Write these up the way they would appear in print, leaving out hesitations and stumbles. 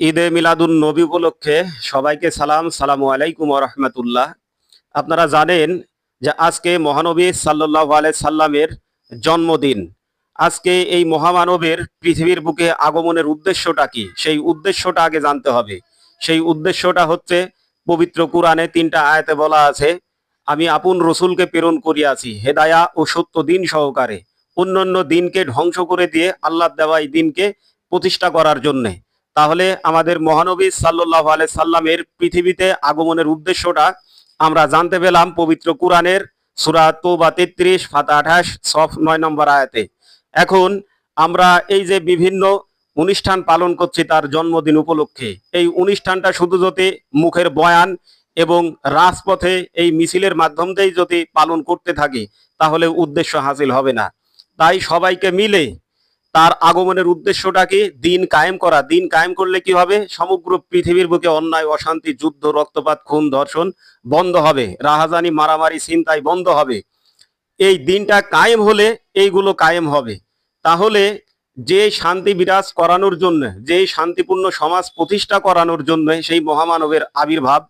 ঈদে মিলাদুন নবী উপলক্ষে সবাইকে সালামু আলাইকুম ওয়া রাহমাতুল্লাহ। আপনারা জানেন যে আজকে মহানবী সাল্লাল্লাহু আলাইহি সাল্লামের জন্মদিন। আজকে এই মহামানবের পৃথিবীর বুকে আগমনের উদ্দেশ্যটা কি, সেই উদ্দেশ্যটা আগে জানতে হবে। সেই উদ্দেশ্যটা হচ্ছে, পবিত্র কুরআনে ৩টা আয়াতে বলা আছে, আমি আপন রসুলকে প্রেরণ করিয়াছি হেদায়া ও সত্য দিন সহকারে, অন্যান্য দিনকে ধ্বংস করে দিয়ে আল্লাহ দেওয়া এই দিনকে প্রতিষ্ঠা করার জন্যে। তাহলে আমাদের মহানবী সাল্লাল্লাহু আলাইহি সাল্লামের পৃথিবীতে আগমনের উদ্দেশ্যটা আমরা জানতে পেলাম পবিত্র কুরআনের সূরা তওবা ৩৩ ফাতা ২৮ সফ ৯ নম্বর আয়াতে। এখন আমরা এই যে বিভিন্ন অনুষ্ঠান পালন করছি তার জন্মদিন উপলক্ষে, এই অনুষ্ঠানটা শুধু যদি মুখের বয়ান এবং রাজপথে এই মিছিলের মাধ্যম দিয়েই যদি পালন করতে থাকি, তাহলে উদ্দেশ্য হাসিল হবে না। তাই সবাইকে মিলে তার আগমনের উদ্দেশ্যটা কি, দিন কায়েম করা। দিন কায়েম করলে কি হবে, সমগ্র পৃথিবীর বুকে অন্যায়, অশান্তি, যুদ্ধ, রক্তপাত, খুন, ধর্ষণ বন্ধ হবে, রাহাজানি, মারামারি, ছিনতাই বন্ধ হবে। এই দিনটা কায়েম হলে এইগুলো কায়েম হবে। তাহলে যে শান্তি বিরাজ করানোর জন্য, যে শান্তিপূর্ণ সমাজ প্রতিষ্ঠা করানোর জন্য সেই মহামানবের আবির্ভাব,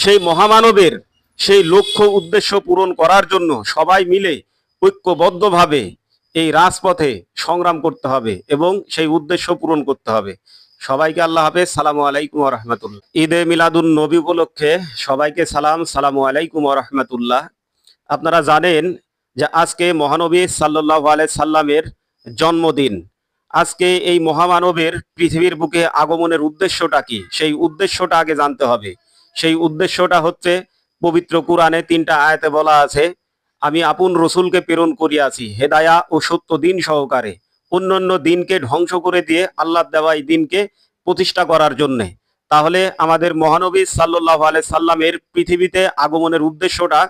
সেই মহামানবের সেই লক্ষ্য উদ্দেশ্য পূরণ করার জন্য সবাই মিলে ঐক্যবদ্ধভাবে এই রাজপথে সংগ্রাম করতে হবে এবং সেই উদ্দেশ্য পূরণ করতে হবে। সবাইকে আল্লাহ হাফেজ। সালামু আলাইকুম ওয়া রাহমাতুল্লাহ। ঈদে মিলাদুন নবী উপলক্ষে সবাইকে সালামু আলাইকুম ওয়া রাহমাতুল্লাহ। আপনারা জানেন যে আজকে মহানবী সাল্লাল্লাহু আলাইহি সাল্লামের জন্মদিন। আজকে এই মহামানবের পৃথিবীর বুকে আগমনের উদ্দেশ্যটা কি, সেই উদ্দেশ্যটা আগে জানতে হবে। সেই উদ্দেশ্যটা হচ্ছে, পবিত্র কুরআনে ৩টা আয়াতে বলা আছে, আমি আপন রসুলকে প্রেরণ করিয়াছি হেদায়া ও সত্য দিন সহকারে, অন্যান্য দিনকে ধ্বংস করে দিয়ে আল্লাহ দেওয়া এই দিনকে প্রতিষ্ঠা করার জন্যে। তাহলে আমাদের মহানবী সাল্লাল্লাহু আলাইহি সাল্লামের পৃথিবীতে আগমনের উদ্দেশ্যটা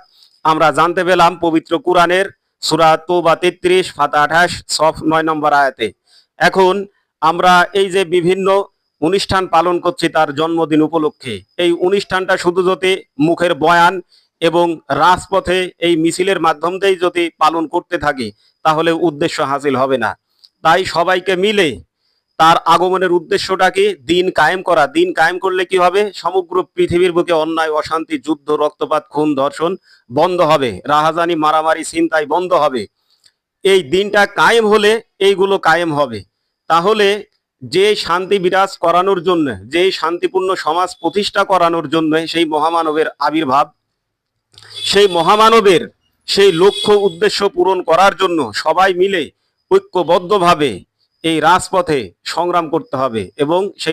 আমরা জানতে পেলাম পবিত্র কুরআনের সূরা তওবা ৩৩ ফাতা ২৮ সফ ৯ নম্বর আয়াতে। এখন আমরা এই যে বিভিন্ন অনুষ্ঠান পালন করছি তার জন্মদিন উপলক্ষে, এই অনুষ্ঠানটা শুধু যদি মুখের বয়ান এবং রাজপথে এই মিছিলের মাধ্যম দিয়েই যদি পালন করতে থাকি, তাহলে উদ্দেশ্য হাসিল হবে না। তাই সবাইকে মিলে তার আগমনের উদ্দেশ্যটা কি, দিন কায়েম করা। দিন কায়েম করলে কি হবে, সমগ্র পৃথিবীর বুকে অন্যায়, অশান্তি, যুদ্ধ, রক্তপাত, খুন, ধর্ষণ বন্ধ হবে, রাহাজানি, মারামারি, ছিনতাই বন্ধ হবে। এই দিনটা কায়েম হলে এইগুলো কায়েম হবে। তাহলে যে শান্তি বিরাজ করানোর জন্য, যে শান্তিপূর্ণ সমাজ প্রতিষ্ঠা করানোর জন্য সেই মহামানবের আবির্ভাব, সেই মহামানবের সেই লক্ষ্য উদ্দেশ্য পূরণ করার জন্য সবাই মিলে ঐক্যবদ্ধভাবে এই রাজপথে সংগ্রাম করতে হবে এবং সেই